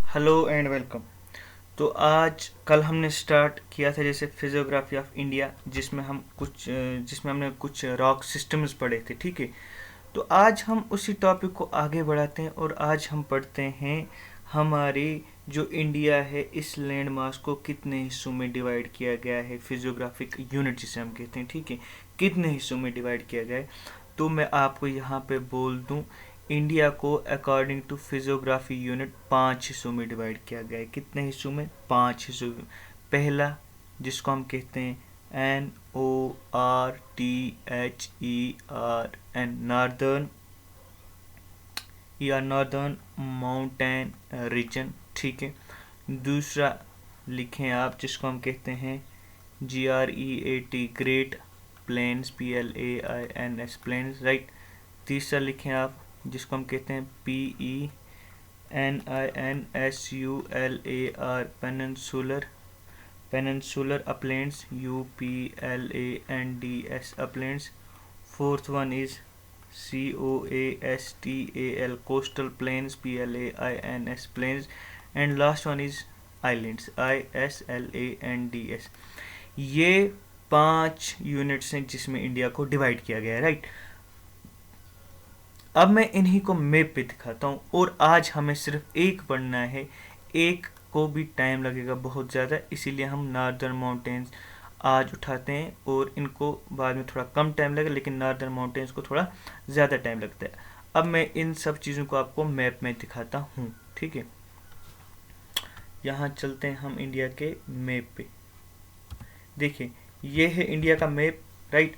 Hello and welcome. तो आज कल हमने स्टार्ट किया था जैसे फिजियोग्राफी ऑफ इंडिया, जिसमें हमने कुछ रॉक सिस्टम्स पढ़े थे, ठीक है। तो आज हम उसी टॉपिक को आगे बढ़ाते हैं और आज हम पढ़ते हैं हमारी जो इंडिया है इस लैंड मास को कितने हिस्सों में डिवाइड किया गया है, फिजियोग्राफिक यूनिट जिसे हम कहते हैं, ठीक है। कितने हिस्सों में डिवाइड किया गया है। तो मैं आपको यहाँ पे बोल दूँ, इंडिया को अकॉर्डिंग टू फिजियोग्राफी यूनिट 5 हिस्सों में डिवाइड किया गया है। कितने हिस्सों में? 5 हिस्सों में। पहला, जिसको हम कहते हैं NORTHERN, नॉर्दर्न या नॉर्दर्न माउंटेन रीजन, ठीक है। दूसरा लिखें आप जिसको हम कहते हैं GREAT, great plains, PLAINS, plains, right. तीसरा लिखें आप जिसको हम कहते हैं PENINSULAR, peninsular, peninsular uplands, UPLANDS, uplands. Fourth one is COASTAL, coastal plains, PLAINS, plains. And last one is islands, ISLANDS। ये 5 यूनिट्स हैं जिसमें इंडिया को डिवाइड किया गया है, राइट। अब मैं इन्हीं को मैप पे दिखाता हूँ और आज हमें सिर्फ एक पढ़ना है। एक को भी टाइम लगेगा बहुत ज़्यादा, इसीलिए हम नॉर्दर्न माउंटेन्स आज उठाते हैं और इनको बाद में थोड़ा कम टाइम लगेगा, लेकिन नॉर्दर्न माउंटेन्स को थोड़ा ज़्यादा टाइम लगता है। अब मैं इन सब चीज़ों को आपको मैप में दिखाता हूँ, ठीक है। यहाँ चलते हैं हम इंडिया के मैप पे। देखिए, ये है इंडिया का मैप, राइट।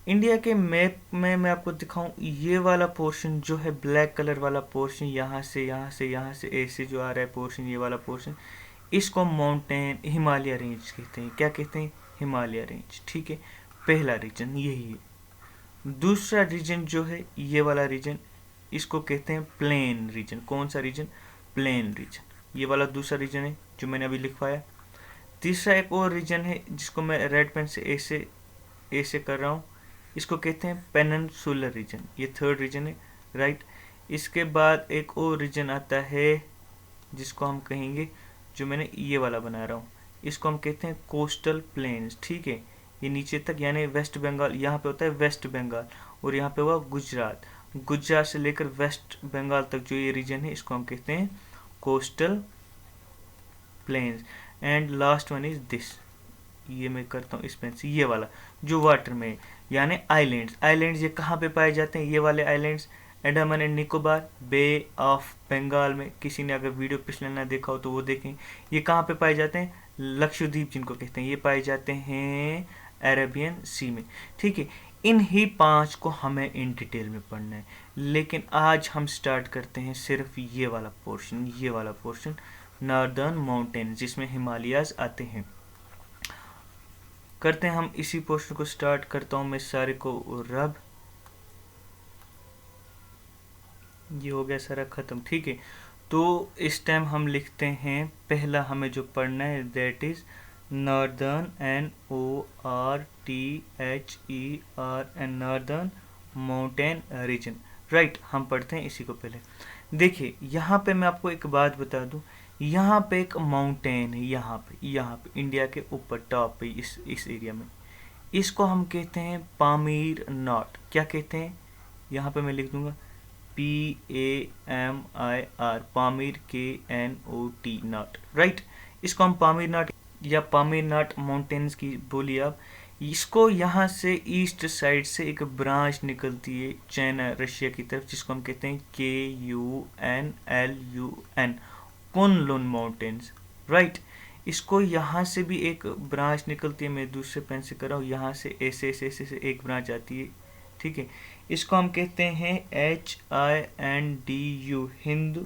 इंडिया के मैप में मैं आपको दिखाऊं, ये वाला पोर्शन जो है ब्लैक कलर वाला पोर्शन, यहाँ से यहाँ से यहाँ से ऐसे जो आ रहा है पोर्शन, ये वाला पोर्शन, इसको माउंटेन हिमालय रेंज कहते हैं। क्या कहते हैं? हिमालय रेंज, ठीक है। पहला रीजन यही है। दूसरा रीजन जो है ये वाला रीजन, इसको कहते हैं प्लेन रीजन। कौन सा रीजन? Plain region. ये वाला दूसरा रीजन है जो मैंने अभी लिखवाया। तीसरा एक और रीजन है जिसको मैं रेड पेन से ऐसे ऐसे कर रहा हूँ, इसको कहते हैं पेनिनसुलर रीजन। ये थर्ड रीजन है, राइट। इसके बाद एक और रीजन आता है जिसको हम कहेंगे, जो मैंने ये वाला बना रहा हूँ, इसको हम कहते हैं कोस्टल प्लेन्स, ठीक है। ये नीचे तक यानी वेस्ट बंगाल, यहाँ पे होता है वेस्ट बंगाल, और यहाँ पे हुआ गुजरात। गुजरात से लेकर वेस्ट बंगाल तक जो ये रीजन है इसको हम कहते हैं coastal planes. And last one is this, ये मैं करता हूँ इस पेन से, ये वाला जो वाटर में, यानी आइलैंड्स। आइलैंड्स ये कहाँ पे पाए जाते हैं? ये वाले islands Andaman and Nicobar, bay of Bengal में। किसी ने अगर वीडियो पिछले ना देखा हो तो वो देखें। ये कहाँ पे पाए जाते हैं? लक्षद्वीप जिनको कहते हैं, ये पाए जाते हैं अरेबियन सी में, ठीक है। इन ही 5 को हमें इन डिटेल में पढ़ना है, लेकिन आज हम स्टार्ट करते हैं सिर्फ ये वाला पोर्शन, ये वाला पोर्शन नॉर्दर्न माउंटेन जिसमें हिमालयाज आते हैं। करते हैं हम इसी पोर्शन को स्टार्ट। करता हूँ मैं सारे को रब, ये हो गया सारा ख़त्म, ठीक है। तो इस टाइम हम लिखते हैं, पहला हमें जो पढ़ना है that is northern, NORTHERN, northern mountain region, right. हम पढ़ते हैं इसी को पहले। देखिए, यहाँ पे मैं आपको एक बात बता दूँ, यहाँ पे एक माउंटेन है, यहाँ पे इंडिया के ऊपर टॉप पे इस एरिया में, इसको हम कहते हैं पामीर नॉट। क्या कहते हैं? यहाँ पे मैं लिख दूंगा PAMIR, Pamir, KNOT, not, right. इसको हम पामीर नॉट या पामीर नॉट माउंटेन्स की बोलिए आप। इसको यहाँ से ईस्ट साइड से एक ब्रांच निकलती है चाइना रशिया की तरफ, जिसको हम कहते हैं KUNLUN, कुनलुन माउंटेन्स, राइट। इसको यहाँ से भी एक ब्रांच निकलती है, मैं दूसरे पेन से कर रहा हूँ, यहाँ से ऐसे ऐसे ऐसे से एक ब्रांच आती है, ठीक है। इसको हम कहते हैं HINDU, हिंदू,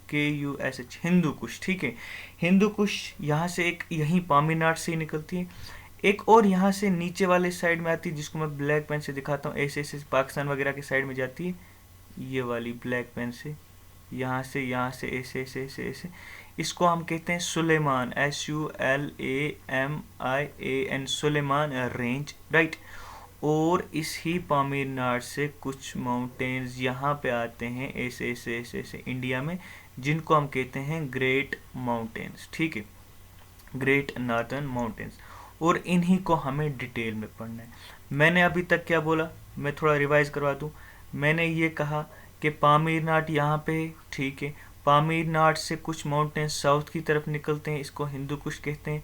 KUSH, हिंदू कुश, ठीक है। हिंदू कुश यहाँ से एक यहीं पामीनाट से ही निकलती है। एक और यहाँ से नीचे वाले साइड में आती है, जिसको मैं ब्लैक पेन से दिखाता हूँ, ऐसे ऐसे पाकिस्तान वगैरह के साइड में जाती है, ये वाली ब्लैक पेन से, यहाँ से ऐसे ऐसे ऐसे ऐसे। इसको हम कहते हैं Sulaiman, SULAMIAN, Sulaiman range, right. और इस ही पामीर नाड से कुछ माउंटेन्स यहाँ पे आते हैं ऐसे ऐसे ऐसे ऐसे इंडिया में, जिनको हम कहते हैं ग्रेट माउंटेन्स, ठीक है, ग्रेट नॉर्दर्न माउंटेन्स। और इन्हीं को हमें डिटेल में पढ़ना है। मैंने अभी तक क्या बोला, मैं थोड़ा रिवाइज करवा दूं। मैंने ये कहा कि पामीर नाट यहाँ पे है, ठीक है, पामीर नाट से कुछ माउंटेन्स साउथ की तरफ निकलते हैं, इसको हिंदू कुश कहते हैं,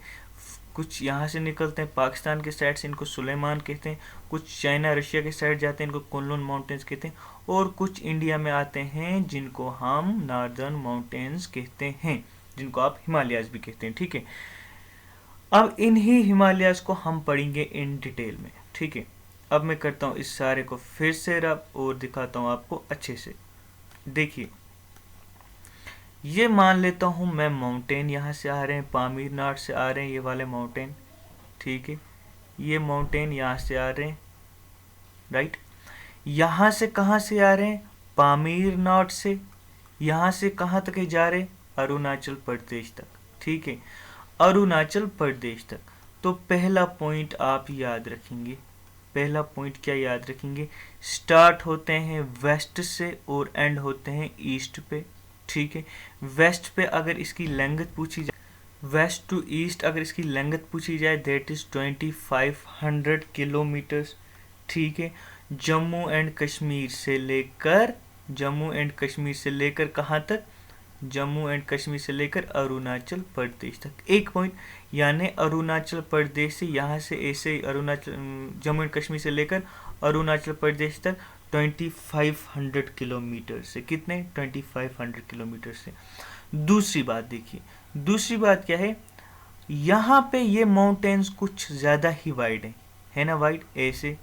कुछ यहाँ से निकलते हैं पाकिस्तान के साइड से, इनको सुलेमान कहते हैं, कुछ चाइना रशिया के साइड जाते हैं, इनको कुनलुन माउंटेन्स कहते हैं, और कुछ इंडिया में आते हैं जिनको हम नॉर्दर्न माउंटेन्स कहते हैं, जिनको आप हिमालयाज भी कहते हैं, ठीक है। अब इन्हीं हिमालयाज को हम पढ़ेंगे इन डिटेल में, ठीक है। अब मैं करता हूँ इस सारे को फिर से रब और दिखाता हूँ आपको अच्छे से। देखिए, ये मान लेता हूँ मैं माउंटेन यहाँ से आ रहे हैं, पामीर नाट से आ रहे हैं ये वाले माउंटेन, ठीक है, ये माउंटेन यहाँ से आ रहे हैं, राइट। यहाँ से कहाँ से आ रहे हैं, पामीर नाट से, यहाँ से कहाँ तक जा रहे हैं, अरुणाचल प्रदेश तक, ठीक है, अरुणाचल प्रदेश तक। तो पहला पॉइंट आप याद रखेंगे, पहला पॉइंट क्या याद रखेंगे, स्टार्ट होते हैं वेस्ट से और एंड होते हैं ईस्ट पे, ठीक है। वेस्ट पे अगर इसकी लेंथ पूछी जाए, वेस्ट टू ईस्ट अगर इसकी लेंथ पूछी जाए, दैट इज 2500 किलोमीटर्स, ठीक है। जम्मू एंड कश्मीर से लेकर, जम्मू एंड कश्मीर से लेकर कहाँ तक, जम्मू एंड कश्मीर से लेकर अरुणाचल प्रदेश तक। एक पॉइंट, यानी अरुणाचल प्रदेश से यहाँ से ऐसे अरुणाचल, जम्मू एंड कश्मीर से लेकर अरुणाचल प्रदेश तक 2500 किलोमीटर से, कितने, 2500 किलोमीटर से। दूसरी बात देखिए, दूसरी बात क्या है, यहाँ पे ये माउंटेन्स कुछ ज़्यादा ही वाइड है ना, वाइड, ऐसे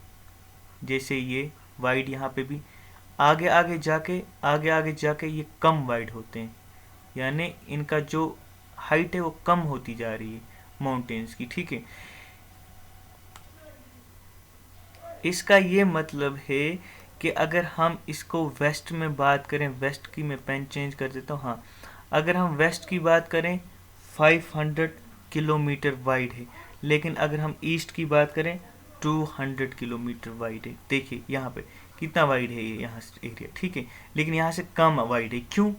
जैसे ये वाइड, यहाँ पे भी आगे आगे जाके ये कम वाइड होते हैं, यानी इनका जो हाइट है वो कम होती जा रही है माउंटेन्स की, ठीक है। इसका ये मतलब है कि अगर हम इसको वेस्ट में बात करें, वेस्ट की मैं पेन चेंज कर देता हूँ, हाँ, अगर हम वेस्ट की बात करें 500 किलोमीटर वाइड है, लेकिन अगर हम ईस्ट की बात करें 200 किलोमीटर वाइड है। देखिए यहाँ पे कितना वाइड है ये यहाँ एरिया, ठीक है, लेकिन यहाँ से कम वाइड है। क्यों,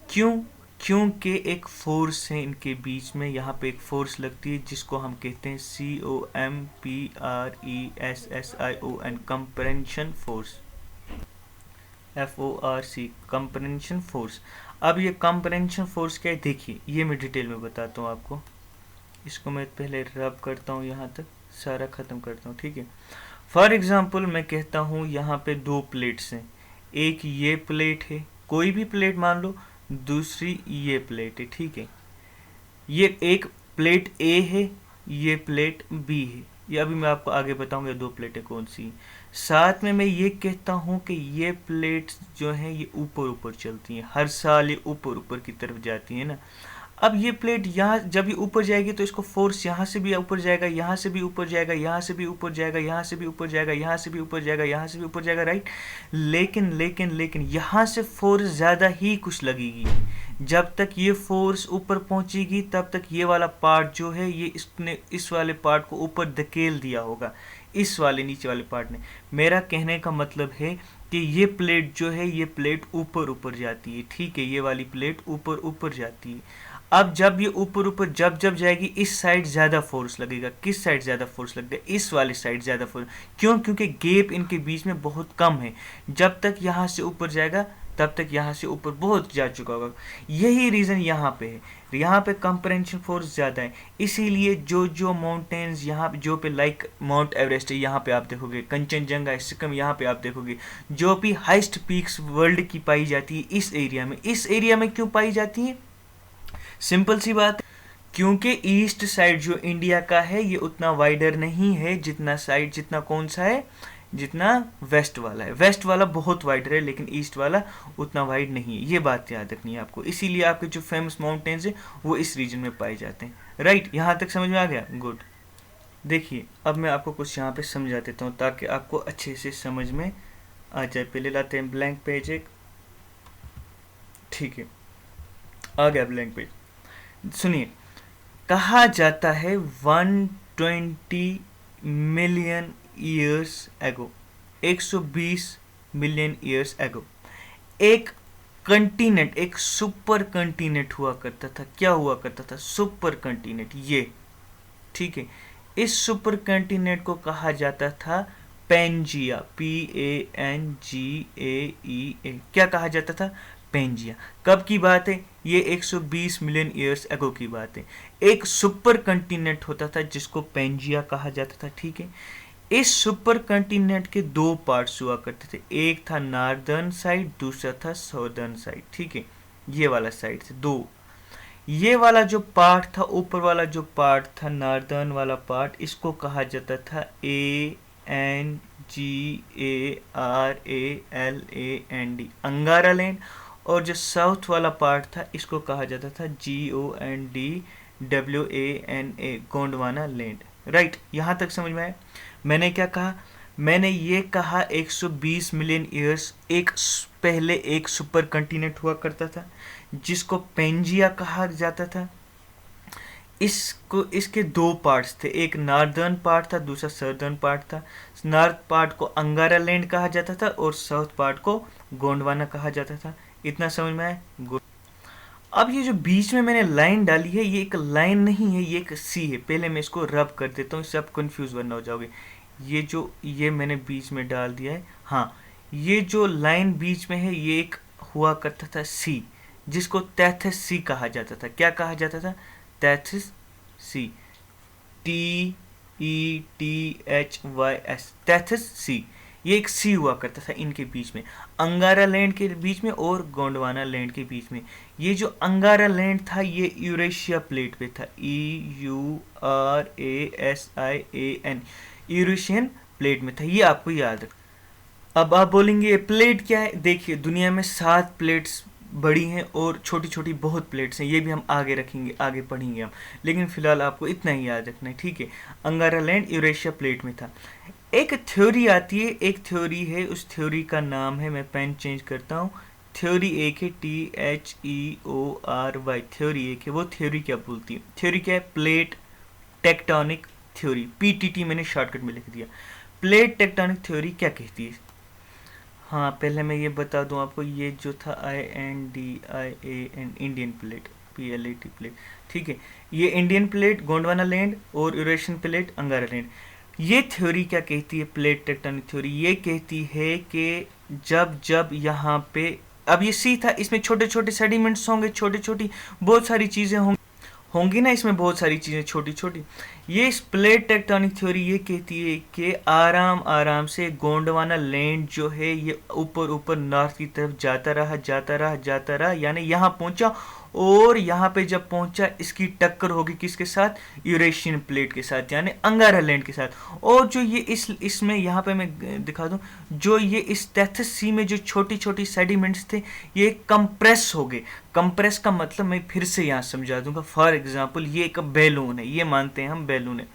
क्यों, क्योंकि एक फोर्स है इनके बीच में, यहाँ पे एक फोर्स लगती है जिसको हम कहते हैं COMPRESSION, compression force, FORC, compression force. अब ये कंप्रेंशन फोर्स क्या है, देखिए ये मैं डिटेल में बताता हूँ आपको। इसको मैं पहले रब करता हूँ, यहाँ तक सारा ख़त्म करता हूँ, ठीक है। फॉर एग्जांपल मैं कहता हूँ यहाँ पे दो प्लेट्स हैं, एक ये प्लेट है, कोई भी प्लेट मान लो, दूसरी ये प्लेट है, ठीक है। ये एक प्लेट A है, ये प्लेट B है, ये अभी मैं आपको आगे बताऊंगा दो प्लेटें कौन सी। साथ में मैं ये कहता हूँ कि ये प्लेट्स जो हैं ये ऊपर ऊपर चलती हैं, हर साल ये ऊपर ऊपर की तरफ जाती है ना। अब ये प्लेट यहाँ जब ये ऊपर जाएगी तो इसको फोर्स यहाँ से भी ऊपर जाएगा, यहाँ से भी ऊपर जाएगा, यहाँ से भी ऊपर जाएगा, यहाँ से भी ऊपर जाएगा, यहाँ से भी ऊपर जाएगा, यहाँ से भी ऊपर जाएगा, राइट। लेकिन लेकिन लेकिन यहाँ से फोर्स ज़्यादा ही कुछ लगेगी। जब तक ये फोर्स ऊपर पहुँचेगी तब तक ये वाला पार्ट जो है ये इसने इस वाले पार्ट को ऊपर धकेल दिया होगा, इस वाले नीचे वाले पार्ट ने। मेरा कहने का मतलब है कि ये प्लेट जो है ये प्लेट ऊपर ऊपर जाती है, ठीक है, ये वाली प्लेट ऊपर ऊपर जाती है। अब जब ये ऊपर ऊपर जब जब जाएगी इस साइड ज़्यादा फोर्स लगेगा, किस साइड ज़्यादा फोर्स लगेगा, इस वाली साइड ज़्यादा फोर्स। क्यों, क्योंकि गैप इनके बीच में बहुत कम है। जब तक यहाँ से ऊपर जाएगा तब तक यहाँ से ऊपर बहुत जा चुका होगा। यही रीज़न यहाँ पे है, यहाँ पे कंप्रेंशन फोर्स ज़्यादा है, इसीलिए जो जो माउंटेन्स यहाँ जो पे लाइक माउंट एवरेस्ट है, यहाँ पे आप देखोगे, कंचनजंगा है सिक्किम, यहाँ पे आप देखोगे, जो भी हाइस्ट पीक्स वर्ल्ड की पाई जाती है इस एरिया में। इस एरिया में क्यों पाई जाती है, सिंपल सी बात, क्योंकि ईस्ट साइड जो इंडिया का है ये उतना वाइडर नहीं है जितना साइड, जितना कौन सा है, जितना वेस्ट वाला है। वेस्ट वाला बहुत वाइडर है लेकिन ईस्ट वाला उतना वाइड नहीं है, ये बात याद रखनी है आपको। इसीलिए आपके जो फेमस माउंटेन्स हैं वो इस रीजन में पाए जाते हैं, राइट। यहाँ तक समझ में आ गया, गुड। देखिए अब मैं आपको कुछ यहाँ पे समझा देता हूँ ताकि आपको अच्छे से समझ में आ जाए। पहले लाते हैं ब्लैंक पेज एक, ठीक है, आ गया ब्लैंक पेज। सुनिए, कहा जाता है 120 million years ago, 120 million years ago, एक कंटिनेंट, एक सुपर कंटिनेंट हुआ करता था। क्या हुआ करता था? सुपर कंटिनेंट, ये ठीक है। इस सुपर कंटिनेंट को कहा जाता था पेंजिया, PANGAEA। क्या कहा जाता था? पेंजिया। कब की बात है? ये 120 मिलियन ईयर्स अगो की बात है। एक सुपर कंटिनेंट होता था जिसको पेंजिया कहा जाता था, ठीक है। इस सुपर कंटिनेंट के दो पार्ट्स हुआ करते थे, एक था नॉर्दर्न साइड, दूसरा था साउदर्न साइड, ठीक है। ये वाला साइड से दो, ये वाला जो पार्ट था, ऊपर वाला जो पार्ट था, नॉर्दर्न वाला पार्ट, इसको कहा जाता था ANGARALAND, अंगारा लैंड। और जो साउथ वाला पार्ट था, इसको कहा जाता था GONDWANA, गोंडवाना लैंड। राइट, यहाँ तक समझ में आया? मैंने क्या कहा? मैंने ये कहा 120 मिलियन ईयर्स पहले एक सुपर कंटिनेंट हुआ करता था जिसको पेंजिया कहा जाता था। इसके दो पार्ट्स थे, एक नॉर्दर्न पार्ट था, दूसरा सदर्न पार्ट था। नॉर्थ पार्ट को अंगारा लैंड कहा जाता था और साउथ पार्ट को गोंडवाना कहा जाता था। इतना समझ में आया? गुड। अब ये जो बीच में मैंने लाइन डाली है, ये एक लाइन नहीं है, ये एक सी है। पहले मैं इसको रब कर देता हूँ, इससे आप कंफ्यूज वरना हो जाओगे। ये मैंने बीच में डाल दिया है। हाँ, ये जो लाइन बीच में है, ये एक हुआ करता था सी, जिसको तैथिस सी कहा जाता था। क्या कहा जाता था? तैथिस सी, TETHYS, तैथिस सी। ये एक सी हुआ करता था इनके बीच में, अंगारा लैंड के बीच में और गोंडवाना लैंड के बीच में। ये जो अंगारा लैंड था, ये यूरेशिया प्लेट पे था, EURASIAN, यूरेशियन प्लेट में था। ये आपको याद रख। अब आप बोलेंगे ये प्लेट क्या है? देखिए, दुनिया में 7 प्लेट्स बड़ी हैं और छोटी छोटी बहुत प्लेट्स हैं। ये भी हम आगे रखेंगे, आगे पढ़ेंगे हम, लेकिन फिलहाल आपको इतना ही याद रखना है, ठीक है। अंगारा लैंड यूरेशिया प्लेट में था। एक थ्योरी आती है, एक थ्योरी है, उस थ्योरी का नाम है, मैं पेन चेंज करता हूँ। थ्योरी एक है, THEORY, थ्योरी एक है। वो थ्योरी क्या बोलती है? थ्योरी क्या है? प्लेट टेक्टोनिक थ्योरी, PTT मैंने शॉर्टकट में लिख दिया। प्लेट टेक्टोनिक थ्योरी क्या कहती है? हाँ, पहले मैं ये बता दूं आपको, ये जो था INDIAN, Indian plate, PLAT plate, ठीक है। ये इंडियन प्लेट गोंडवाना लैंड और यूरेशियन प्लेट अंगारा लैंड। ये थ्योरी क्या कहती है? प्लेट टेक्टोनिक थ्योरी ये कहती है कि जब यहाँ पे, अब ये सी था, इसमें छोटे छोटे सेडिमेंट्स होंगे, छोटी छोटी बहुत सारी चीज़ें होंगी ना, इसमें बहुत सारी चीज़ें छोटी छोटी। ये इस प्लेट टेक्टोनिक थ्योरी ये कहती है कि आराम आराम से गोंडवाना लैंड जो है, ये ऊपर ऊपर नॉर्थ की तरफ जाता रहा, यानी यहाँ पहुंचा। और यहाँ पे जब पहुंचा, इसकी टक्कर होगी किसके साथ? यूरेशियन प्लेट के साथ, यानी अंगारा लैंड के साथ। और जो ये इसमें यहाँ पे मैं दिखा दूं, जो ये इस तैथिस सी में जो छोटी छोटी सेडिमेंट्स थे, ये कंप्रेस हो गए। कंप्रेस का मतलब मैं फिर से यहाँ समझा दूंगा। फॉर एग्जाम्पल, ये एक बैलून है, ये मानते हैं हम बैलून है।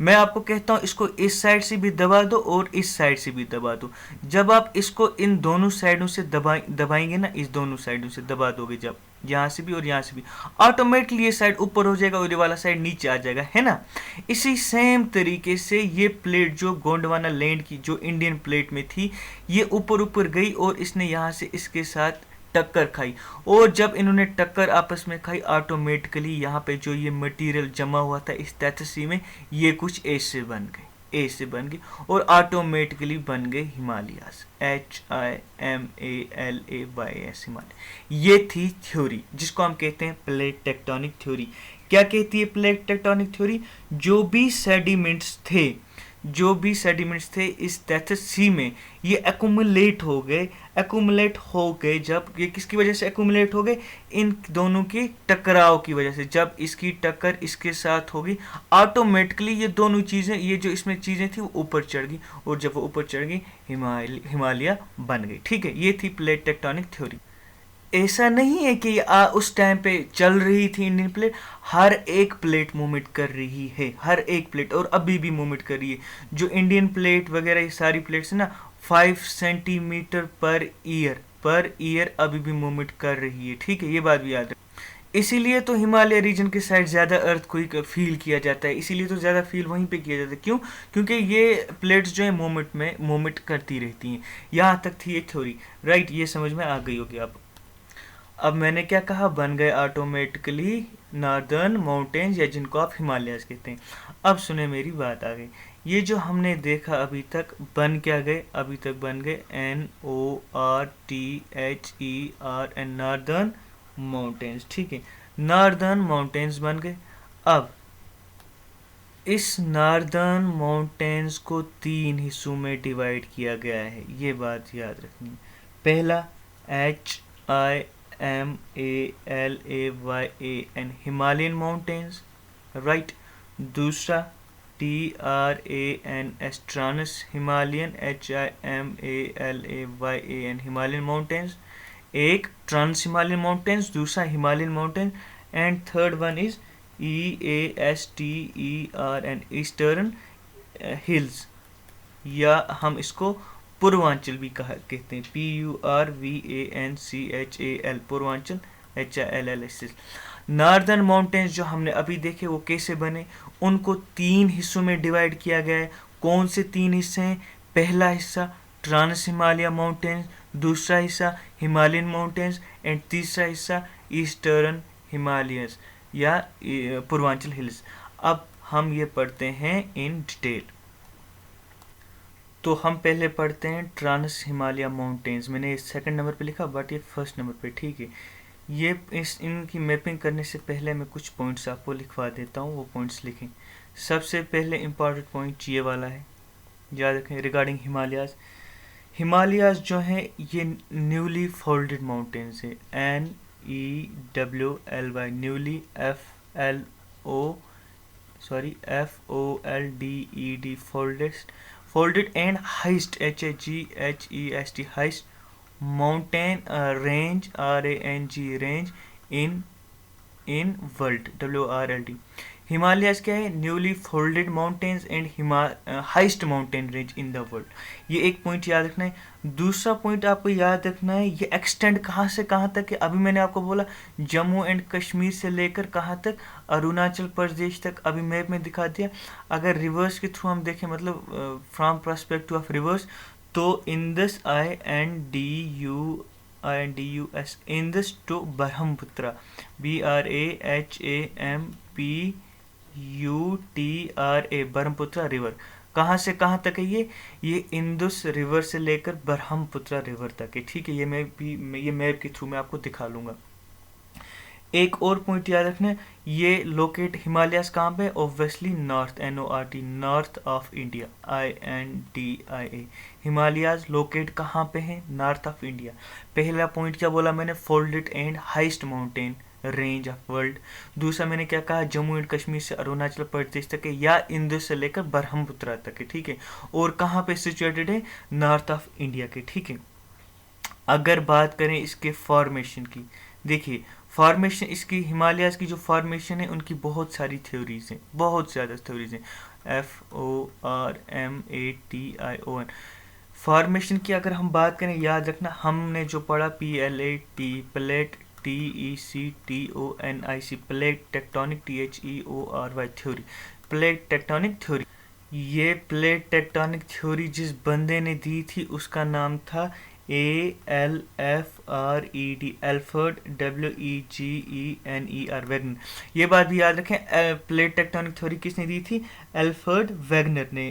मैं आपको कहता हूँ इसको इस साइड से भी दबा दो और इस साइड से भी दबा दो। जब आप इसको इन दोनों साइडों से दबाएंगे ना, इस दोनों साइडों से दबा दोगे, जब यहाँ से भी और यहाँ से भी, ऑटोमेटिकली ये साइड ऊपर हो जाएगा और ये वाला साइड नीचे आ जाएगा, है ना। इसी सेम तरीके से ये प्लेट जो गोंडवाना लैंड की जो इंडियन प्लेट में थी, ये ऊपर ऊपर गई और इसने यहाँ से इसके साथ टक्कर खाई। और जब इन्होंने टक्कर आपस में खाई, ऑटोमेटिकली यहाँ पे जो ये मटेरियल जमा हुआ था इस तैथिस में, ये कुछ ऐसे बन गए, ऐसे बन गए और ऑटोमेटिकली बन गए हिमालयास, HIMALAYS, हिमालय। ये थी थ्योरी जिसको हम कहते हैं प्लेट टेक्टोनिक थ्योरी। क्या कहती है प्लेट टेक्टोनिक थ्योरी? जो भी सेडिमेंट्स थे इस तैथिस सी में, ये एक्यूमुलेट हो गए। जब ये किसकी वजह से एक्यूमुलेट हो गए? इन दोनों के टकराव की वजह से। जब इसकी टक्कर इसके साथ होगी, ऑटोमेटिकली ये दोनों चीज़ें, ये जो इसमें चीज़ें थी वो ऊपर चढ़ गई, और जब वो ऊपर चढ़ गई, हिमालय बन गई, ठीक है। ये थी प्लेट टेक्टोनिक थ्योरी। ऐसा नहीं है कि उस टाइम पे चल रही थी इंडियन प्लेट, हर एक प्लेट मूवमेंट कर रही है, हर एक प्लेट, और अभी भी मूवमेंट कर रही है। जो इंडियन प्लेट वगैरह ये सारी प्लेट्स है ना, 5 सेंटीमीटर पर ईयर अभी भी मूवमेंट कर रही है, ठीक है। ये बात भी याद है। इसीलिए तो हिमालय रीजन के साइड ज़्यादा अर्थक्वेक फील किया जाता है, इसीलिए तो ज़्यादा फील वहीं पे किया जाता है। क्यों? क्योंकि ये प्लेट्स जो है मूवमेंट करती रहती हैं। यहाँ तक थी ये थ्योरी, राइट। ये समझ में आ गई होगी आप। अब मैंने क्या कहा, बन गए ऑटोमेटिकली नॉर्दर्न माउंटेन्स, या जिनको आप हिमालयाज कहते हैं। अब सुने मेरी बात आ गई, ये जो हमने देखा अभी तक बन क्या गए, अभी तक बन गए NORTHERN, नॉर्दर्न माउंटेन्स। ठीक है, नॉर्दर्न माउंटेन्स बन गए। अब इस नॉर्दर्न माउंटेन्स को 3 हिस्सों में डिवाइड किया गया है, ये बात याद रखनी है। पहला HIMALAYAN, हिमालयन माउंटेन्स, राइट। दूसरा TRANS, trans Himalayan, HIMALAYAN, Himalayan mountains. एक ट्रांस हिमालयन माउंटेन्स, दूसरा Himalayan mountain, and third one is EASTERN, eastern hills, या हम इसको पूर्वांचल भी कहते हैं, PURVANCHAL, Purvanchal, HILLS। Northern mountains जो हमने अभी देखे वो कैसे बने, उनको 3 हिस्सों में डिवाइड किया गया है। कौन से 3 हिस्से हैं? पहला हिस्सा ट्रांस हिमालय माउंटेन्स, दूसरा हिस्सा हिमालयन माउंटेन्स, एंड तीसरा हिस्सा ईस्टर्न हिमालयस या पूर्वांचल हिल्स। अब हम ये पढ़ते हैं इन डिटेल। तो हम पहले पढ़ते हैं ट्रांस हिमालय माउंटेन्स। मैंने 2nd नंबर पे लिखा, बट ये 1st नंबर पे, ठीक है। ये इनकी मैपिंग करने से पहले मैं कुछ पॉइंट्स आपको लिखवा देता हूँ, वो पॉइंट्स लिखें। सबसे पहले इम्पॉर्टेंट पॉइंट ये वाला है, याद रखें, रिगार्डिंग हिमालयाज। हिमालयाज जो हैं ये न्यूली फोल्डेड माउंटेन्स है, NEWLY, newly, FOLDED, folded and highest, HIGHEST, highest mountain range, RANG, range in world, WRLD। Himalayas क्या है? Newly folded mountains and highest mountain range in the world. ये एक पॉइंट याद रखना है। दूसरा पॉइंट आपको याद रखना है, ये एक्सटेंड कहाँ से कहाँ तक है। अभी मैंने आपको बोला जम्मू एंड कश्मीर से लेकर कहाँ तक, अरुणाचल प्रदेश तक, अभी मैप में दिखा दिया। अगर रिवर्स के थ्रू हम देखें, मतलब फ्रॉम पर्सपेक्टिव ऑफ रिवर्स, तो Indus, INDUS, Indus to Brahmaputra, BRAHMPUTRA, Brahmaputra river. कहाँ से कहाँ तक है ये इंदुस रिवर से लेकर ब्रह्मपुत्रा रिवर तक है, ठीक है। ये मैप के थ्रू मैं आपको दिखा लूँगा। एक और पॉइंट याद रखना है, ये लोकेट हिमालयास कहाँ पे? Obviously north, NORT, north of India, INDIA। Himalayas locate कहाँ पे हैं? North of India. पहला पॉइंट क्या बोला मैंने? Folded and highest mountain range of world. दूसरा मैंने क्या कहा? जम्मू एंड कश्मीर से अरुणाचल प्रदेश तक है, या इंदुस से लेकर ब्रह्मपुत्रा तक है, ठीक है। और कहाँ पे सिचुएटेड है? नॉर्थ ऑफ इंडिया के, ठीक है। अगर बात करें इसके फॉर्मेशन की, देखिए फॉर्मेशन इसकी, हिमालयाज की जो फॉर्मेशन है उनकी बहुत सारी थ्योरीज हैं, बहुत ज़्यादा थ्योरीज हैं। FORMATION फॉर्मेशन की अगर हम बात करें, याद रखना हमने जो पढ़ा PLAT, plate, TECTONIC, plate tectonic, THEORY, theory, plate tectonic theory. ये प्लेट टेक्टोनिक थ्योरी जिस बंदे ने दी थी उसका नाम था ALFRED, एल्फर्ड, WEGENER, वैगनर। ये बात भी याद रखें, प्लेट टेक्टोनिक थ्योरी किसने दी थी? एल्फर्ड वैगनर ने,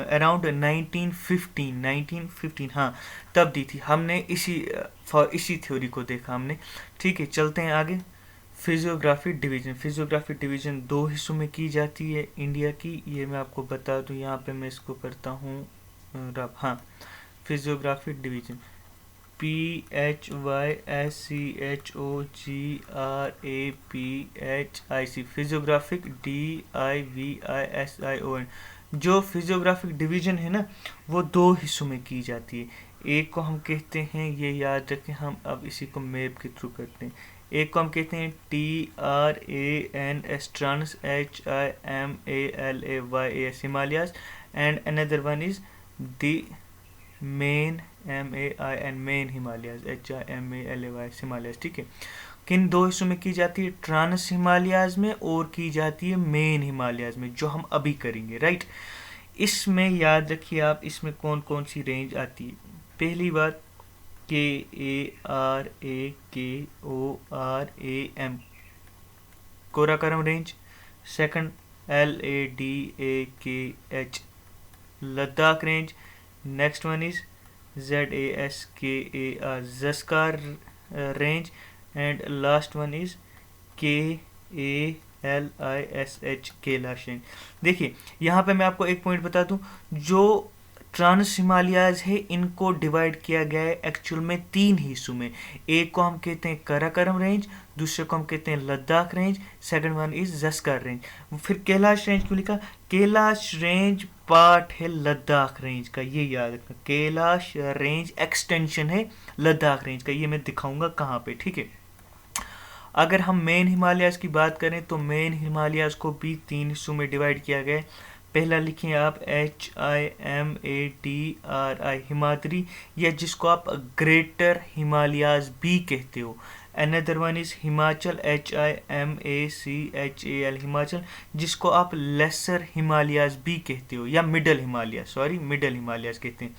अराउंड 1915, हाँ तब दी थी। हमने इसी थ्योरी को देखा हमने, ठीक है। चलते हैं आगे। फिजियोग्राफी डिवीज़न 2 हिस्सों में की जाती है इंडिया की, ये मैं आपको बता दूं। यहाँ पे मैं इसको करता हूँ रब, हाँ, physiography division, PHYSCHOGRAPHIC, physiographic, DIVISION। जो फिजियोग्राफिक डिवीज़न है ना, वो 2 हिस्सों में की जाती है। एक को हम कहते हैं, ये याद रखें, हम अब इसी को मैप के थ्रू करते हैं। एक को हम कहते हैं TRANS, trans, HIMALAYAS, Himalayas, and another one is the main, MAIN, main Himalayas, HIMALAYS, Himalayas, ठीक है। किन 2 हिस्सों में की जाती है? ट्रांस हिमालयाज में, और की जाती है मेन हिमालयाज में, जो हम अभी करेंगे, राइट। इसमें याद रखिए आप, इसमें कौन कौन सी रेंज आती है। पहली बात KARAKORAM Karakoram range. Second LADAKH Ladakh range. Next one is ZASKAR Zanskar range. And last one is KALISH Kailash range. देखिए यहाँ पे मैं आपको एक पॉइंट बता दूं, जो ट्रांस हिमालयाज है इनको डिवाइड किया गया है एक्चुअल में 3 हिस्सों में। एक को हम कहते हैं काराकोरम रेंज, दूसरे को हम कहते हैं Ladakh range, second one is Zanskar range. फिर कैलाश रेंज क्यों लिखा? कैलाश रेंज पार्ट है लद्दाख रेंज का, ये याद रखना। कैलाश रेंज एक्सटेंशन है लद्दाख रेंज का, ये मैं दिखाऊंगा कहाँ पे, ठीक है। अगर हम मेन हिमालयाज की बात करें तो मेन हिमालयाज को भी 3 हिस्सों में डिवाइड किया गया है। पहला लिखिए आप HIMATRI हिमाद्री, या जिसको आप ग्रेटर हिमालयाज भी कहते हो। Another one is Himachal HIMACHAL Himachal, जिसको आप लेसर हिमालयाज भी कहते हो, या मिडल हिमालयाज, मिडल हिमालयाज कहते हैं।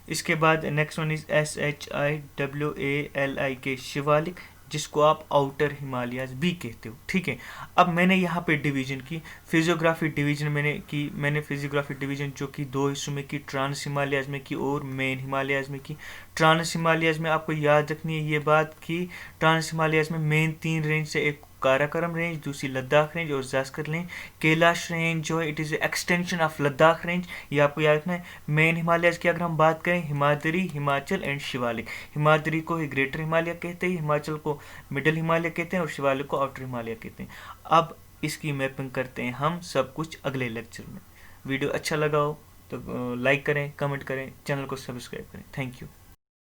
इसके बाद next one is SHIWALIK Shivalik, जिसको आप आउटर हिमालयाज भी कहते हो, ठीक है। अब मैंने यहाँ पे डिवीजन की, फिजियोग्राफी डिवीजन मैंने फिजियोग्राफी डिवीजन जो कि 2 हिस्सों में की, ट्रांस हिमालयाज में की और मेन हिमालयाज में की। ट्रांस हिमालयाज में आपको याद रखनी है ये बात कि ट्रांस हिमालयाज में मेन 3 रेंज से, एक काराकोरम रेंज, दूसरी लद्दाख रेंज और ज़स्कार रेंज। कैलाश रेंज जो है it is extension of Ladakh range, ये आपको याद रखना है। मेन हिमालयाज की अगर हम बात करें, हिमाद्री, हिमाचल एंड शिवालिक। हिमाद्री को ही ग्रेटर हिमालय कहते हैं, हिमाचल को मिडिल हिमालय कहते हैं और शिवालिक को आउटर हिमालय कहते हैं। अब इसकी मैपिंग करते हैं हम सब कुछ अगले लेक्चर में। वीडियो अच्छा लगा हो तो लाइक करें, कमेंट करें, चैनल को सब्सक्राइब करें। Thank you.